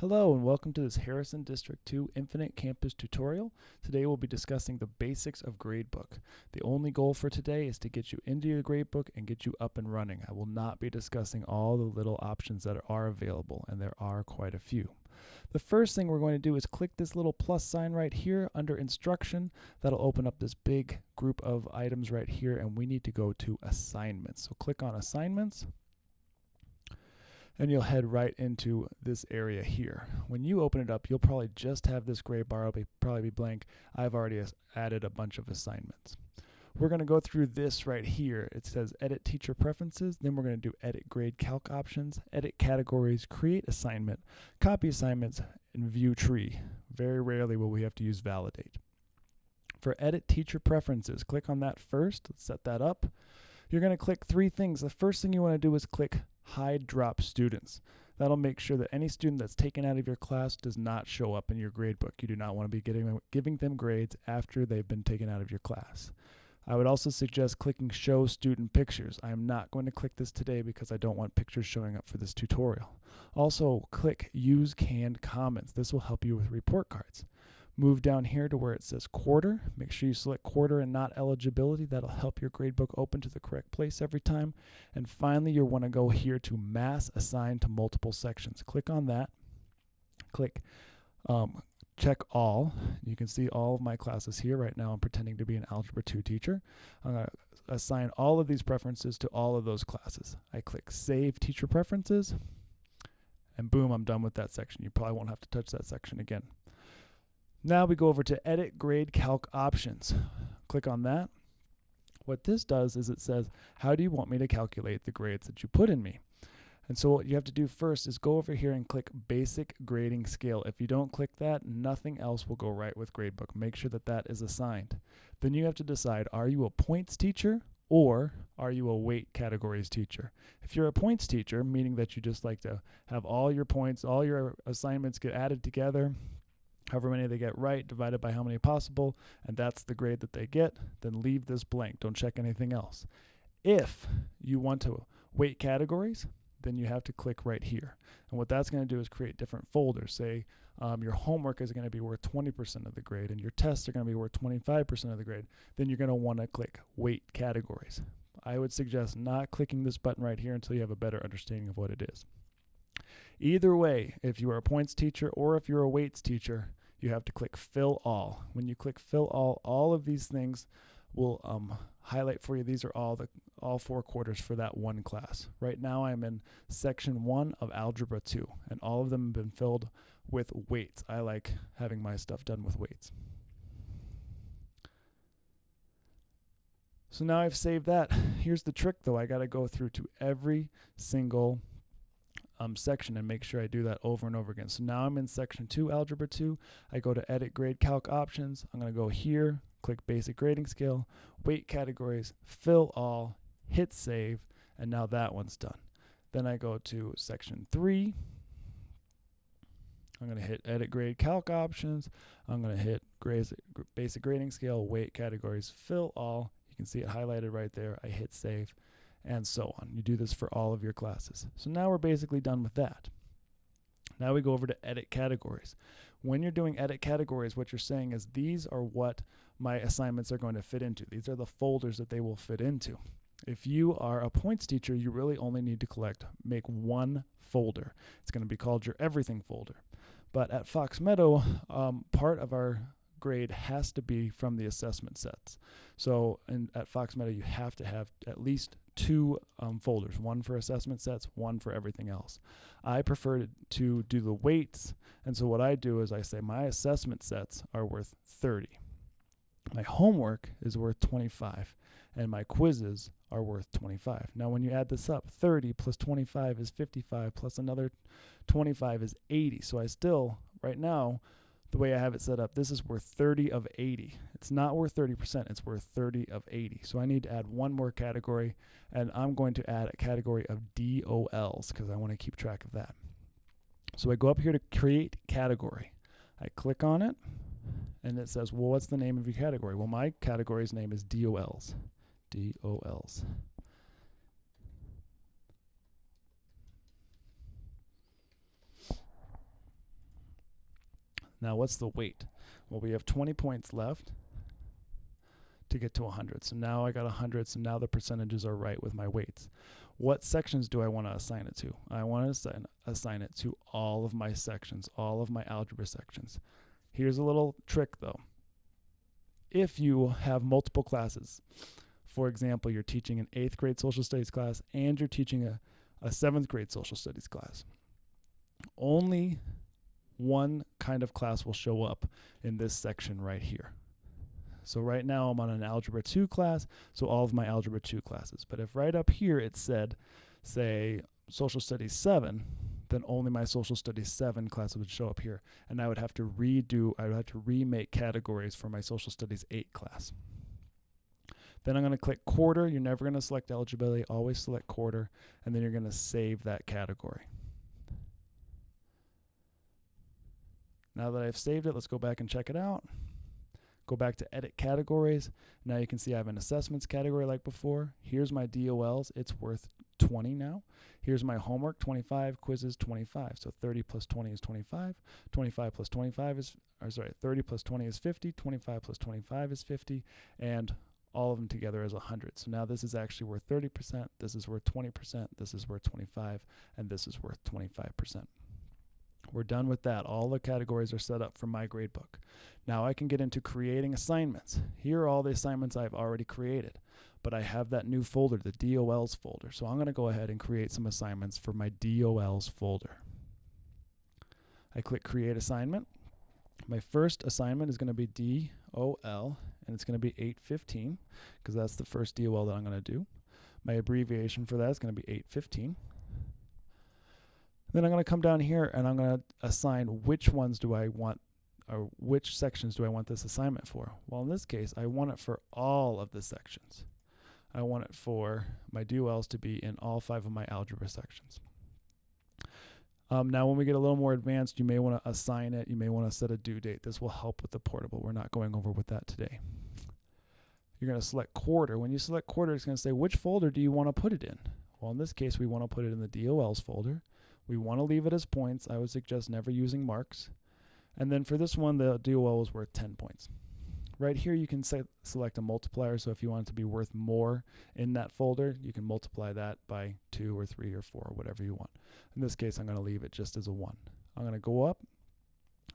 Hello and welcome to this Harrison District 2 Infinite Campus tutorial. Today we'll be discussing the basics of Gradebook. The only goal for today is to get you into your Gradebook and get you up and running. I will not be discussing all the little options that are available, and there are quite a few. The first thing we're going to do is click this little plus sign right here under instruction. That'll open up this big group of items right here, and we need to go to assignments. So click on assignments, and you'll head right into this area here. When you open it up, you'll probably just have this gray bar. It'll probably be blank. I've already added a bunch of assignments. We're going to go through this right here. It says edit teacher preferences. Then we're going to do edit grade calc options, edit categories, create assignment, copy assignments, and view tree. Very rarely will we have to use validate. For edit teacher preferences, click on that first. Let's set that up. You're going to click three things. The first thing you want to do is click hide drop students. That'll make sure that any student that's taken out of your class does not show up in your gradebook. You do not want to be giving them grades after they've been taken out of your class. I would also suggest clicking show student pictures. I am not going to click this today because I don't want pictures showing up for this tutorial. Also, click use canned comments. This will help you with report cards. Move down here to where it says quarter. Make sure you select quarter and not eligibility. That'll help your gradebook open to the correct place every time. And finally, you'll want to go here to mass assign to multiple sections. Click on that. Click check all. You can see all of my classes here. Right now I'm pretending to be an Algebra 2 teacher. I'm going to assign all of these preferences to all of those classes. I click save teacher preferences, and boom, I'm done with that section. You probably won't have to touch that section again. Now we go over to edit grade calc options. Click on that. What this does is it says, how do you want me to calculate the grades that you put in me? And so what you have to do first is go over here and click basic grading scale. If you don't click that, nothing else will go right with Gradebook. Make sure that that is assigned. Then you have to decide, are you a points teacher or are you a weight categories teacher? If you're a points teacher, meaning that you just like to have all your points, all your assignments get added together, however many they get right, divided by how many possible, and that's the grade that they get, then leave this blank. Don't check anything else. If you want to weight categories, then you have to click right here. And what that's going to do is create different folders. Say your homework is going to be worth 20% of the grade, and your tests are going to be worth 25% of the grade. Then you're going to want to click weight categories. I would suggest not clicking this button right here until you have a better understanding of what it is. Either way, if you are a points teacher or if you're a weights teacher, you have to click fill all. When you click fill all of these things will highlight for you. These are all four quarters for that one class. Right now I'm in section 1 of Algebra 2, and all of them have been filled with weights. I like having my stuff done with weights. So now I've saved that. Here's the trick though. I got to go through to every single section and make sure I do that over and over again. So now I'm in section 2, Algebra 2. I go to edit grade calc options. I'm going to go here, click basic grading scale, weight categories, fill all, hit save, and now that one's done. Then I go to section 3. I'm going to hit edit grade calc options. I'm going to hit basic grading scale, weight categories, fill all. You can see it highlighted right there. I hit save, and so on. You do this for all of your classes. So now we're basically done with that. Now we go over to edit categories. When you're doing edit categories, what you're saying is these are what my assignments are going to fit into. These are the folders that they will fit into. If you are a points teacher, you really only need to make one folder. It's going to be called your everything folder. But at Fox Meadow, part of our grade has to be from the assessment sets. So at Fox Meadow, you have to have at least 2 folders, one for assessment sets, one for everything else. I prefer to do the weights, and so what I do is I say my assessment sets are worth 30. My homework is worth 25, and my quizzes are worth 25. Now when you add this up, 30 plus 25 is 55, plus another 25 is 80. So I still, right now, the way I have it set up, this is worth 30 of 80. It's not worth 30%, it's worth 30 of 80. So I need to add one more category, and I'm going to add a category of DOLs because I want to keep track of that. So I go up here to create category. I click on it, and it says, well, what's the name of your category? Well, my category's name is DOLs. DOLs. Now what's the weight? Well, we have 20 points left to get to 100. So now I got 100, so now the percentages are right with my weights. What sections do I want to assign it to? I want to assign it to all of my sections, all of my algebra sections. Here's a little trick though. If you have multiple classes, for example, you're teaching an 8th grade social studies class and you're teaching a 7th grade social studies class, only one kind of class will show up in this section right here. So right now I'm on an Algebra 2 class, so all of my Algebra 2 classes. But if right up here it said, say, Social Studies 7, then only my Social Studies 7 class would show up here. And I would have to remake categories for my Social Studies 8 class. Then I'm going to click quarter. You're never going to select eligibility, always select quarter, and then you're going to save that category. Now that I've saved it, let's go back and check it out. Go back to edit categories. Now you can see I have an assessments category like before. Here's my DOLs. It's worth 20 now. Here's my homework, 25, quizzes, 25. So 30 plus 20 is 25. 25 plus 25 is, 30 plus 20 is 50. 25 plus 25 is 50. And all of them together is 100. So now this is actually worth 30%. This is worth 20%. This is worth 25. And this is worth 25%. We're done with that. All the categories are set up for my gradebook. Now I can get into creating assignments. Here are all the assignments I've already created, but I have that new folder, the DOLs folder. So I'm going to go ahead and create some assignments for my DOLs folder. I click Create Assignment. My first assignment is going to be DOL, and it's going to be 815 because that's the first DOL that I'm going to do. My abbreviation for that is going to be 815. Then I'm going to come down here and I'm going to assign which ones do I want, or which sections do I want this assignment for. Well, in this case, I want it for all of the sections. I want it for my DOLs to be in all 5 of my algebra sections. Now when we get a little more advanced, you may want to assign it. You may want to set a due date. This will help with the portable. We're not going over with that today. You're going to select quarter. When you select quarter, it's going to say which folder do you want to put it in. Well, in this case, we want to put it in the DOLs folder. We want to leave it as points. I would suggest never using marks. And then for this one, the DOL was worth 10 points. Right here, you can select a multiplier. So if you want it to be worth more in that folder, you can multiply that by 2 or 3 or 4 or whatever you want. In this case, I'm going to leave it just as a 1. I'm going to go up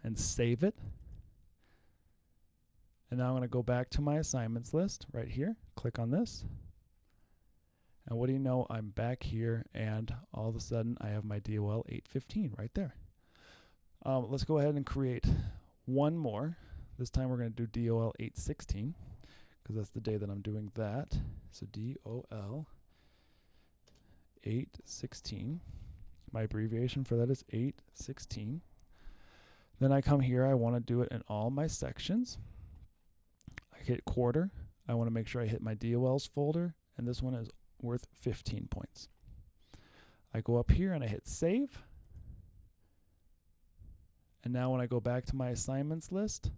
and save it. And now I'm going to go back to my assignments list right here. Click on this. And what do you know? I'm back here, and all of a sudden, I have my DOL 815 right there. Let's go ahead and create one more. This time, we're going to do DOL 816, because that's the day that I'm doing that. So DOL 816. My abbreviation for that is 816. Then I come here. I want to do it in all my sections. I hit quarter. I want to make sure I hit my DOLs folder, and this one is worth 15 points. I go up here and I hit save. And now when I go back to my assignments list,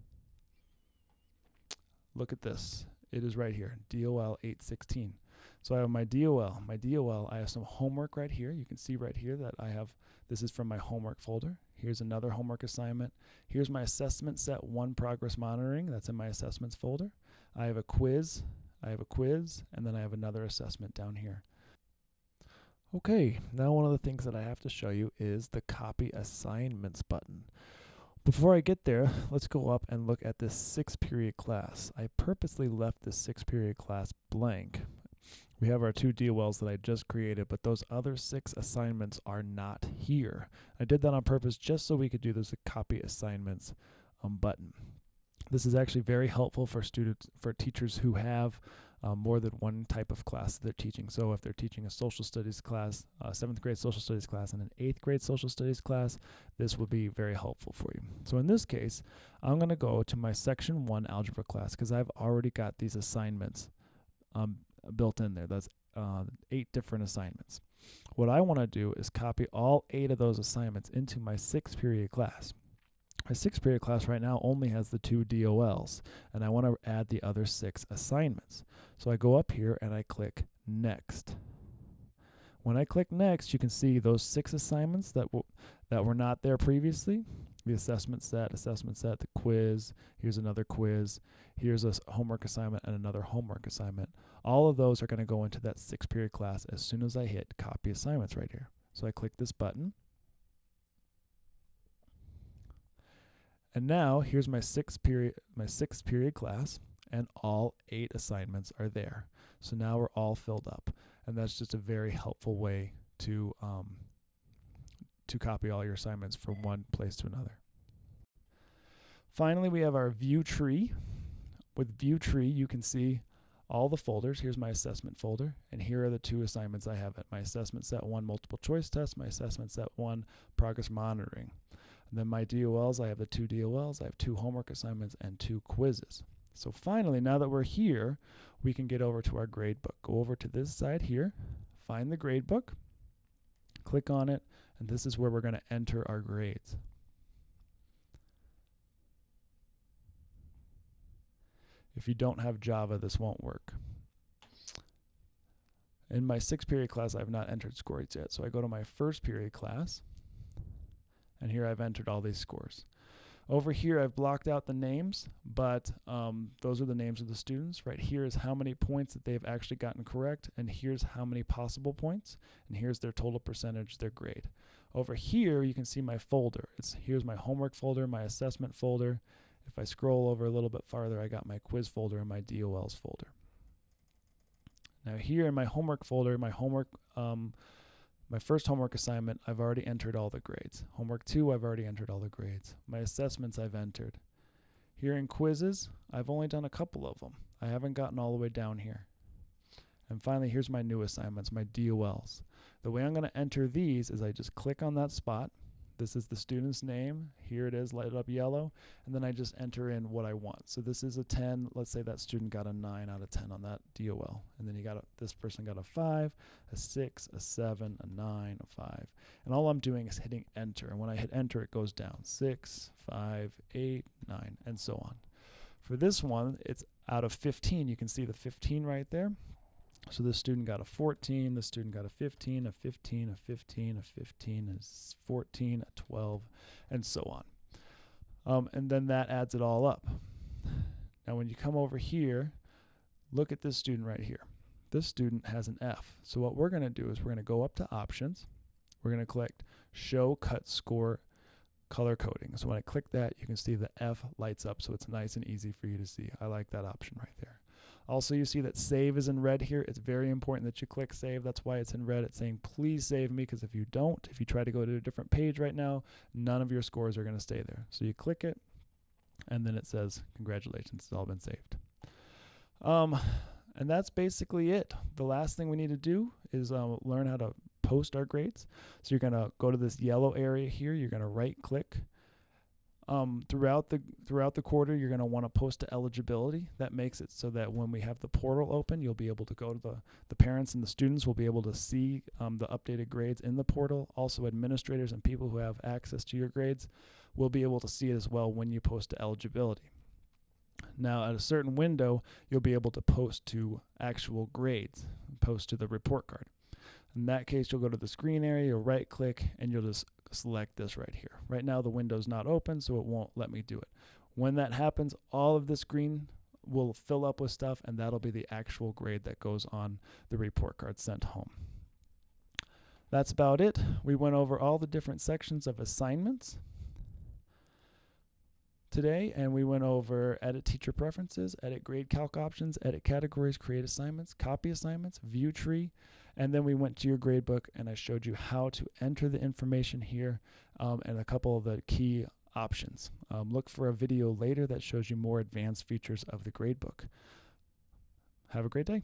look at this. It is right here, DOL 816. So I have my DOL. I have some homework right here. You can see right here that I have, this is from my homework folder. Here's another homework assignment. Here's my assessment set 1 progress monitoring. That's in my assessments folder. I have a quiz. And then I have another assessment down here. Okay, now one of the things that I have to show you is the Copy Assignments button. Before I get there, let's go up and look at this 6-period class. I purposely left this 6-period class blank. We have our 2 DOLs that I just created, but those other 6 assignments are not here. I did that on purpose just so we could do this Copy Assignments button. This is actually very helpful for teachers who have more than one type of class that they're teaching. So if they're teaching a social studies class, a 7th grade social studies class, and an 8th grade social studies class, this will be very helpful for you. So in this case, I'm going to go to my section 1 algebra class because I've already got these assignments built in there. That's 8 different assignments. What I want to do is copy all 8 of those assignments into my 6-period class. My 6-period class right now only has the 2 DOLs, and I want to add the other 6 assignments. So I go up here and I click Next. When I click Next, you can see those 6 assignments that were not there previously. the assessment set, the quiz, here's another quiz, here's a homework assignment and another homework assignment. All of those are going to go into that 6-period class as soon as I hit copy assignments right here. So I click this button. And now here's my sixth period class, and all 8 assignments are there. So now we're all filled up, and that's just a very helpful way to copy all your assignments from one place to another. Finally, we have our view tree. With view tree, you can see all the folders. Here's my assessment folder, and here are the 2 assignments I have. My assessment set 1 multiple choice test, my assessment set 1 progress monitoring. And then my DOLs, I have the 2 DOLs, I have 2 homework assignments, and 2 quizzes. So finally, now that we're here, we can get over to our gradebook. Go over to this side here, find the gradebook, click on it, and this is where we're going to enter our grades. If you don't have Java, this won't work. In my 6-period class, I have not entered scores yet. So I go to my 1st period class, and here I've entered all these scores. Over here, I've blocked out the names, but those are the names of the students. Right here is how many points that they've actually gotten correct, and here's how many possible points, and here's their total percentage, their grade. Over here, you can see my folder. Here's my homework folder, my assessment folder. If I scroll over a little bit farther, I got my quiz folder and my DOLs folder. Now here in my homework folder, my first homework assignment, I've already entered all the grades. Homework 2, I've already entered all the grades. My assessments, I've entered. Here in quizzes, I've only done a couple of them. I haven't gotten all the way down here. And finally, here's my new assignments, my DOLs. The way I'm going to enter these is I just click on that spot. This is the student's name. Here it is, lighted up yellow. And then I just enter in what I want. So this is a 10. Let's say that student got a 9 out of 10 on that DOL. And then this person got a 5, a 6, a 7, a 9, a 5. And all I'm doing is hitting enter. And when I hit enter, it goes down. 6, 5, 8, 9, and so on. For this one, it's out of 15. You can see the 15 right there. So this student got a 14, this student got a 15, a 15, a 15, a 15, a 14, a 12, and so on. And then that adds it all up. Now when you come over here, look at this student right here. This student has an F. So what we're going to do is we're going to go up to options. We're going to click show cut score color coding. So when I click that, you can see the F lights up, so it's nice and easy for you to see. I like that option right there. Also, you see that save is in red here. It's very important that you click save. That's why it's in red. It's saying, please save me, because if you don't, if you try to go to a different page right now, none of your scores are going to stay there. So you click it, and then it says, congratulations, it's all been saved. And that's basically it. The last thing we need to do is learn how to post our grades. So you're going to go to this yellow area here. You're going to right-click. Throughout the quarter, you're going to want to post to eligibility. That makes it so that when we have the portal open, you'll be able to go to the parents and the students will be able to see the updated grades in the portal. Also, administrators and people who have access to your grades will be able to see it as well when you post to eligibility. Now, at a certain window, you'll be able to post to actual grades, post to the report card. In that case, you'll go to the screen area, you'll right-click, and you'll just select this right here. Right now, the window's not open, so it won't let me do it. When that happens, all of the screen will fill up with stuff, and that'll be the actual grade that goes on the report card sent home. That's about it. We went over all the different sections of assignments today, and we went over edit teacher preferences, edit grade calc options, edit categories, create assignments, copy assignments, view tree, and then we went to your gradebook and I showed you how to enter the information here and a couple of the key options. Look for a video later that shows you more advanced features of the gradebook. Have a great day.